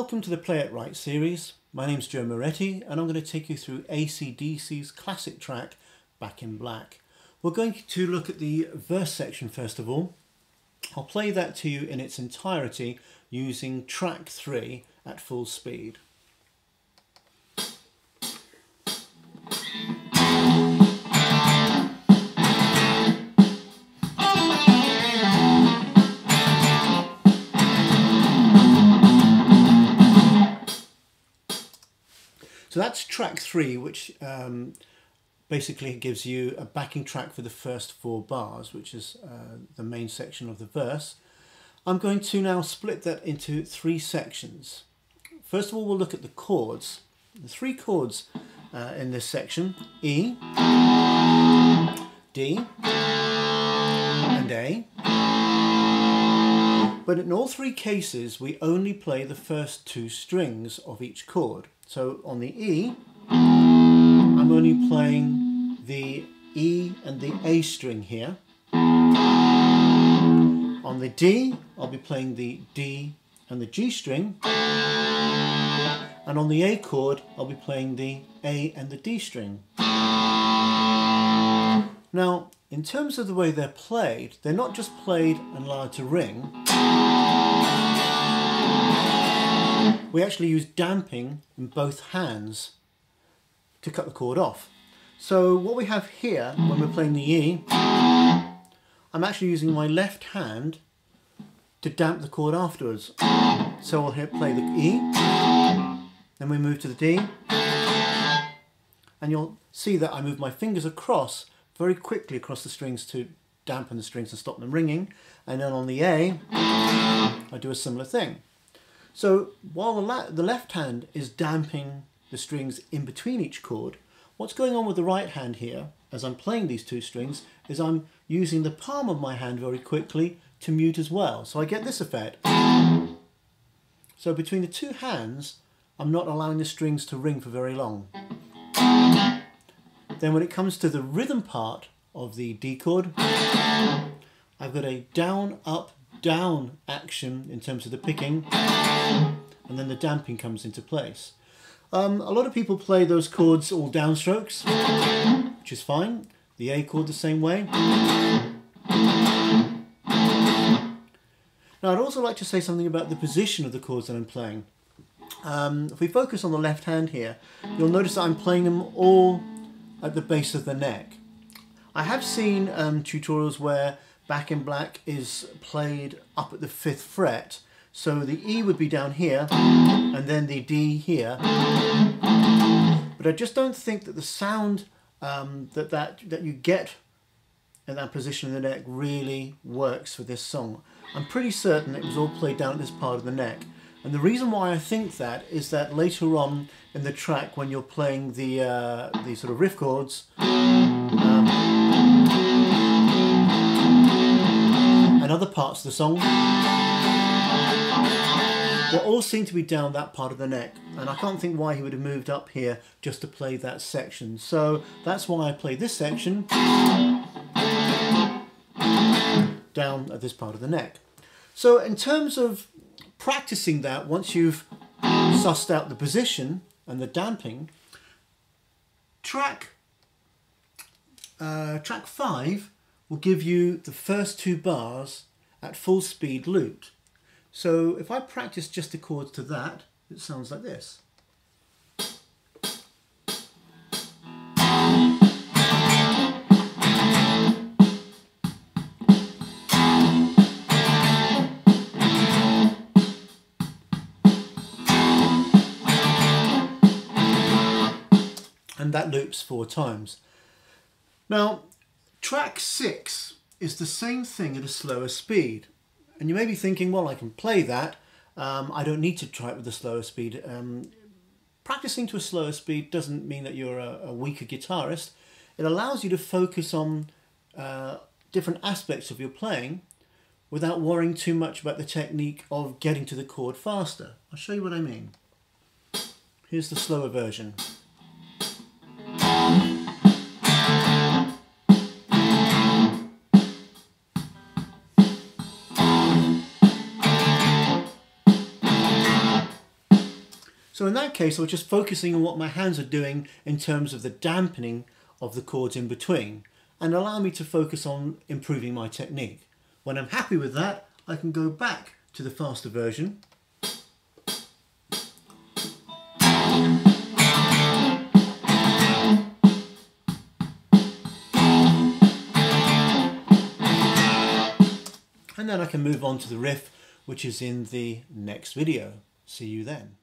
Welcome to the Play It Right series. My name's Joe Moretti and I'm going to take you through AC/DC's classic track, Back in Black. We're going to look at the verse section first of all. I'll play that to you in its entirety using track 3 at full speed. So that's track 3, which basically gives you a backing track for the first 4 bars, which is the main section of the verse. I'm going to now split that into 3 sections. First of all, we'll look at the chords. The 3 chords in this section: E, D, and A. But in all 3 cases, we only play the first 2 strings of each chord. So on the E, I'm only playing the E and the A string here. On the D, I'll be playing the D and the G string. And on the A chord, I'll be playing the A and the D string. Now, in terms of the way they're played, they're not just played and allowed to ring. We actually use damping in both hands to cut the chord off. So what we have here, when we're playing the E, I'm actually using my left hand to damp the chord afterwards. So I'll play the E, then we move to the D, and you'll see that I move my fingers across very quickly across the strings to dampen the strings and stop them ringing. And then on the A, I do a similar thing. So while the left hand is damping the strings in between each chord, what's going on with the right hand here, as I'm playing these 2 strings, is I'm using the palm of my hand very quickly to mute as well. So I get this effect. So between the 2 hands, I'm not allowing the strings to ring for very long. Then when it comes to the rhythm part of the D chord, I've got a down, up, down action in terms of the picking, and then the damping comes into place. A lot of people play those chords all downstrokes, which is fine. The A chord the same way. Now I'd also like to say something about the position of the chords that I'm playing. If we focus on the left hand here, you'll notice that I'm playing them all at the base of the neck. I have seen tutorials where Back in Black is played up at the 5th fret, so the E would be down here and then the D here, but I just don't think that the sound that you get in that position in the neck really works for this song. I'm pretty certain it was all played down at this part of the neck, and the reason why I think that is that later on in the track, when you're playing the sort of riff chords, and other parts of the song will all seem to be down that part of the neck, and I can't think why he would have moved up here just to play that section. So that's why I play this section down at this part of the neck. So in terms of practicing that, once you've sussed out the position and the damping, track 5 will give you the first 2 bars at full speed looped. So if I practice just the chords to that, it sounds like this. And that loops 4 times. Now, track 6 is the same thing at a slower speed. And you may be thinking, well, I can play that. I don't need to try it with a slower speed. Practicing to a slower speed doesn't mean that you're a weaker guitarist. It allows you to focus on different aspects of your playing without worrying too much about the technique of getting to the chord faster. I'll show you what I mean. Here's the slower version. So in that case, I was just focusing on what my hands are doing in terms of the dampening of the chords in between, and allow me to focus on improving my technique. When I'm happy with that, I can go back to the faster version. And then I can move on to the riff, which is in the next video. See you then.